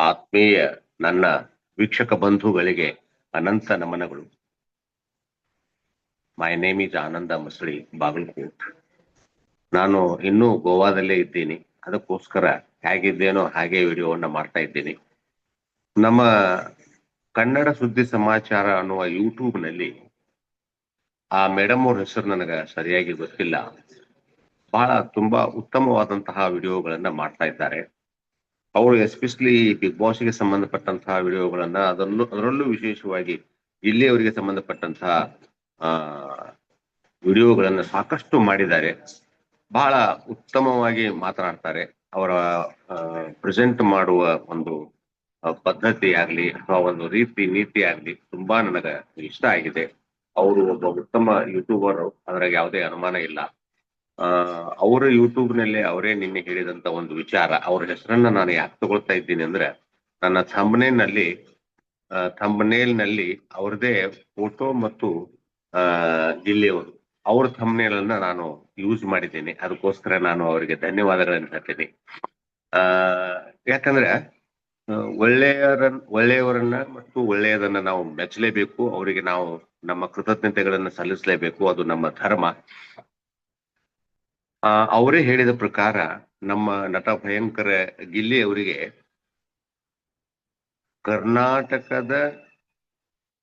ಆತ್ಮೀಯ ನನ್ನ ವೀಕ್ಷಕ ಬಂಧುಗಳಿಗೆ ಅನಂತ ನಮನಗಳು. ಮೈ ನೇಮ್ ಇಸ್ ಆನಂದ ಮಸಳಿ, ಬಾಗಲಕೋಟ್. ನಾನು ಇನ್ನೂ ಗೋವಾದಲ್ಲೇ ಇದ್ದೀನಿ. ಅದಕ್ಕೋಸ್ಕರ ಹೇಗಿದ್ದೇನೋ ಹಾಗೆ ವಿಡಿಯೋವನ್ನ ಮಾಡ್ತಾ ಇದ್ದೀನಿ. ನಮ್ಮ ಕನ್ನಡ ಸುದ್ದಿ ಸಮಾಚಾರ ಅನ್ನುವ ಯೂಟ್ಯೂಬ್ ನಲ್ಲಿ ಆ ಮೇಡಮ್ ಅವ್ರ ಹೆಸರು ನನಗೆ ಸರಿಯಾಗಿ ಗೊತ್ತಿಲ್ಲ, ಬಹಳ ತುಂಬಾ ಉತ್ತಮವಾದಂತಹ ವಿಡಿಯೋಗಳನ್ನ ಮಾಡ್ತಾ ಇದ್ದಾರೆ. ಅವರು ಎಸ್ಪೆಷಲಿ ಬಿಗ್ ಬಾಸ್ಗೆ ಸಂಬಂಧಪಟ್ಟಂತಹ ವಿಡಿಯೋಗಳನ್ನ ಅದರಲ್ಲೂ ವಿಶೇಷವಾಗಿ ಇಲ್ಲಿಯವರಿಗೆ ಸಂಬಂಧಪಟ್ಟಂತಹ ಆ ವಿಡಿಯೋಗಳನ್ನ ಸಾಕಷ್ಟು ಮಾಡಿದ್ದಾರೆ. ಬಹಳ ಉತ್ತಮವಾಗಿ ಮಾತನಾಡ್ತಾರೆ. ಅವರ ಪ್ರೆಸೆಂಟ್ ಮಾಡುವ ಒಂದು ಪದ್ಧತಿ ಆಗ್ಲಿ ಅಥವಾ ಒಂದು ನೀತಿ ಆಗ್ಲಿ ತುಂಬಾ ನನಗೆ ಇಷ್ಟ ಆಗಿದೆ. ಅವರು ಒಬ್ಬ ಉತ್ತಮ ಯೂಟ್ಯೂಬರ್, ಅದ್ರಾಗ ಯಾವುದೇ ಅನುಮಾನ ಇಲ್ಲ. ಅವರ ಯೂಟ್ಯೂಬ್ ನಲ್ಲಿ ಅವರೇ ನಿನ್ನೆ ಹೇಳಿದಂತ ಒಂದು ವಿಚಾರ, ಅವ್ರ ಹೆಸರನ್ನ ನಾನು ಯಾಕೆ ತಗೊಳ್ತಾ ಇದ್ದೀನಿ ಅಂದ್ರೆ, ನನ್ನ ಥಂಬ್ನೇಲ್ ನಲ್ಲಿ ಅವ್ರದೇ ಫೋಟೋ ಮತ್ತು ಇಲ್ಲಿಯವರು ಅವ್ರ ಥಂಬ್ನೇಲ್ ಅನ್ನ ನಾನು ಯೂಸ್ ಮಾಡಿದ್ದೇನೆ. ಅದಕ್ಕೋಸ್ಕರ ನಾನು ಅವರಿಗೆ ಧನ್ಯವಾದಗಳನ್ನು ಹೇಳ್ತೀನಿ. ಯಾಕಂದ್ರೆ ಒಳ್ಳೆಯವರನ್ನ ಮತ್ತು ಒಳ್ಳೆಯದನ್ನ ನಾವು ಮೆಚ್ಚಲೇಬೇಕು. ಅವರಿಗೆ ನಾವು ನಮ್ಮ ಕೃತಜ್ಞತೆಗಳನ್ನ ಸಲ್ಲಿಸಲೇಬೇಕು, ಅದು ನಮ್ಮ ಧರ್ಮ. ಅವರೇ ಹೇಳಿದ ಪ್ರಕಾರ ನಮ್ಮ ನಟ ಭಯಂಕರ ಗಿಲ್ಲಿ ಅವರಿಗೆ ಕರ್ನಾಟಕದ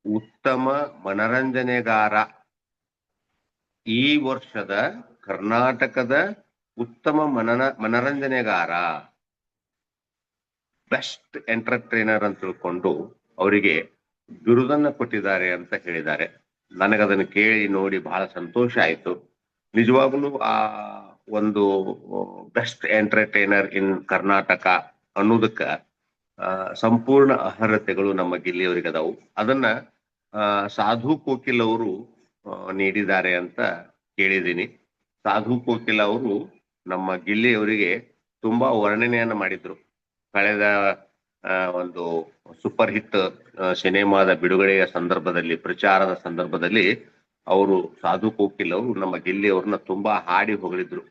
ಉತ್ತಮ ಮನರಂಜನೆಗಾರ, ಈ ವರ್ಷದ ಕರ್ನಾಟಕದ ಉತ್ತಮ ಮನರಂಜನೆಗಾರ, ಬೆಸ್ಟ್ ಎಂಟರ್ಟೈನರ್ ಅಂತ ತಿಳ್ಕೊಂಡು ಅವರಿಗೆ ಬಿರುದನ್ನ ಕೊಟ್ಟಿದ್ದಾರೆ ಅಂತ ಹೇಳಿದ್ದಾರೆ. ನನಗದನ್ನು ಕೇಳಿ ನೋಡಿ ಬಹಳ ಸಂತೋಷ ಆಯ್ತು. ನಿಜವಾಗ್ಲೂ ಆ ಒಂದು ಬೆಸ್ಟ್ ಎಂಟರ್ಟೈನರ್ ಇನ್ ಕರ್ನಾಟಕ ಅನ್ನೋದಕ್ಕ ಸಂಪೂರ್ಣ ಅರ್ಹತೆಗಳು ನಮ್ಮ ಗಿಲ್ಲಿಯವರಿಗೆ ಅದಾವು. ಅದನ್ನ ಸಾಧು ಕೋಕಿಲ್ ಅವರು ನೀಡಿದ್ದಾರೆ ಅಂತ ಕೇಳಿದ್ದೀನಿ. ಸಾಧು ಕೋಕಿಲ್ ಅವರು ನಮ್ಮ ಗಿಲ್ಲಿಯವರಿಗೆ ತುಂಬಾ ವರ್ಣನೆಯನ್ನ ಮಾಡಿದ್ರು. ಕಳೆದ ಒಂದು ಸೂಪರ್ ಹಿಟ್ ಸಿನಿಮಾದ ಬಿಡುಗಡೆಯ ಸಂದರ್ಭದಲ್ಲಿ, ಪ್ರಚಾರದ ಸಂದರ್ಭದಲ್ಲಿ ಅವರು ಸಾಧು ಕೋಕಿಲ್ ಅವರು ನಮ್ಮ ಗಿಲ್ಲಿ ಅವ್ರನ್ನ ತುಂಬಾ ಹಾಡಿ ಹೊಗಳಿದ್ರು.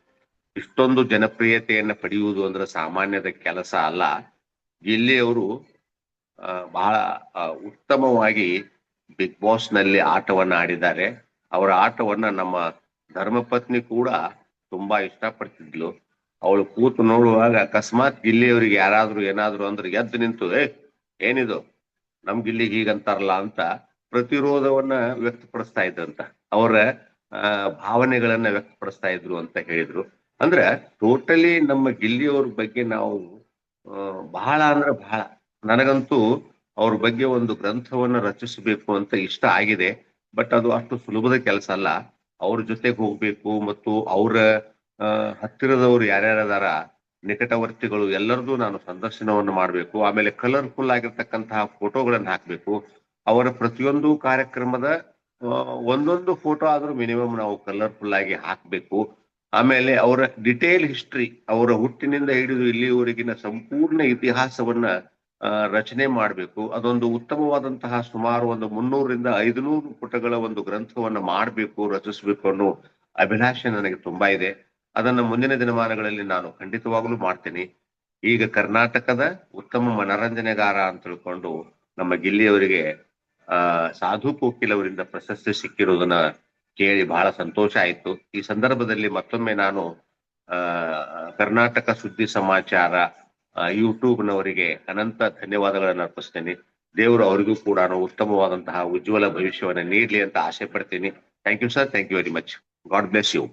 ಇಷ್ಟೊಂದು ಜನಪ್ರಿಯತೆಯನ್ನ ಪಡೆಯುವುದು ಅಂದ್ರೆ ಸಾಮಾನ್ಯದ ಕೆಲಸ ಅಲ್ಲ. ಗಿಲ್ಲಿ ಅವರು ಬಹಳ ಉತ್ತಮವಾಗಿ ಬಿಗ್ ಬಾಸ್ ನಲ್ಲಿ ಆಟವನ್ನ ಆಡಿದ್ದಾರೆ. ಅವರ ಆಟವನ್ನ ನಮ್ಮ ಧರ್ಮಪತ್ನಿ ಕೂಡ ತುಂಬಾ ಇಷ್ಟಪಡ್ತಿದ್ಲು. ಅವಳು ಕೂತು ನೋಡುವಾಗ ಅಕಸ್ಮಾತ್ ಗಿಲ್ಲಿ ಅವ್ರಿಗೆ ಯಾರಾದ್ರೂ ಏನಾದ್ರು ಅಂದ್ರೆ ಎದ್ದು ನಿಂತು ಏನಿದು ನಮ್ ಗಿಲ್ಲಿಗೆ ಹೀಗಂತಾರಲ್ಲ ಅಂತ ಪ್ರತಿರೋಧವನ್ನ ವ್ಯಕ್ತಪಡಿಸ್ತಾ ಇದ್ರಂತ. ಅವರ ಭಾವನೆಗಳನ್ನ ವ್ಯಕ್ತಪಡಿಸ್ತಾ ಇದ್ರು ಅಂತ ಹೇಳಿದ್ರು. ಅಂದ್ರೆ ಟೋಟಲಿ ನಮ್ಮ ಗಿಲ್ಲಿಯವ್ರ ಬಗ್ಗೆ ನಾವು ಬಹಳ ಅಂದ್ರೆ ಬಹಳ, ನನಗಂತೂ ಅವ್ರ ಬಗ್ಗೆ ಒಂದು ಗ್ರಂಥವನ್ನ ರಚಿಸಬೇಕು ಅಂತ ಇಷ್ಟ ಆಗಿದೆ. ಬಟ್ ಅದು ಅಷ್ಟು ಸುಲಭದ ಕೆಲಸ ಅಲ್ಲ. ಅವ್ರ ಜೊತೆಗೆ ಹೋಗ್ಬೇಕು ಮತ್ತು ಅವರ ಹತ್ತಿರದವ್ರು ಯಾರ್ಯಾರದಾರ ನಿಕಟವರ್ತಿಗಳು ಎಲ್ಲರದು ನಾನು ಸಂದರ್ಶನವನ್ನು ಮಾಡ್ಬೇಕು. ಆಮೇಲೆ ಕಲರ್ಫುಲ್ ಆಗಿರ್ತಕ್ಕಂತಹ ಫೋಟೋಗಳನ್ನ ಹಾಕ್ಬೇಕು. ಅವರ ಪ್ರತಿಯೊಂದು ಕಾರ್ಯಕ್ರಮದ ಒಂದೊಂದು ಫೋಟೋ ಆದ್ರೂ ಮಿನಿಮಮ್ ನಾವು ಕಲರ್ಫುಲ್ ಆಗಿ ಹಾಕ್ಬೇಕು. ಆಮೇಲೆ ಅವರ ಡಿಟೇಲ್ ಹಿಸ್ಟ್ರಿ, ಅವರ ಹುಟ್ಟಿನಿಂದ ಹಿಡಿದು ಇಲ್ಲಿಯವರೆಗಿನ ಸಂಪೂರ್ಣ ಇತಿಹಾಸವನ್ನ ರಚನೆ ಮಾಡಬೇಕು. ಅದೊಂದು ಉತ್ತಮವಾದಂತಹ ಸುಮಾರು ಒಂದು 300ರಿಂದ 500 ಪುಟಗಳ ಒಂದು ಗ್ರಂಥವನ್ನ ಮಾಡಬೇಕು, ರಚಿಸ್ಬೇಕು ಅನ್ನೋ ಅಭಿಲಾಷೆ ನನಗೆ ತುಂಬಾ ಇದೆ. ಅದನ್ನ ಮುಂದಿನ ದಿನಮಾನಗಳಲ್ಲಿ ನಾನು ಖಂಡಿತವಾಗ್ಲೂ ಮಾಡ್ತೀನಿ. ಈಗ ಕರ್ನಾಟಕದ ಉತ್ತಮ ಮನರಂಜನೆಗಾರ ಅಂತ ತಿಳ್ಕೊಂಡು ನಮ್ಮ ಗಿಲ್ಲಿಯವರಿಗೆ ಸಾಧು ಕೋಕಿಲ್ ಅವರಿಂದ ಪ್ರಶಸ್ತಿ ಸಿಕ್ಕಿರುವುದನ್ನ ಕೇಳಿ ಬಹಳ ಸಂತೋಷ ಆಯ್ತು. ಈ ಸಂದರ್ಭದಲ್ಲಿ ಮತ್ತೊಮ್ಮೆ ನಾನು ಕರ್ನಾಟಕ ಸುದ್ದಿ ಸಮಾಚಾರ ಯೂಟ್ಯೂಬ್ನವರಿಗೆ ಅನಂತ ಧನ್ಯವಾದಗಳನ್ನು ಅರ್ಪಿಸ್ತೇನೆ. ದೇವರು ಅವರಿಗೂ ಕೂಡ ಉತ್ತಮವಾದಂತಹ ಉಜ್ವಲ ಭವಿಷ್ಯವನ್ನ ನೀಡ್ಲಿ ಅಂತ ಆಸೆ ಪಡ್ತೀನಿ. Thank you sir, thank you very much. God bless you.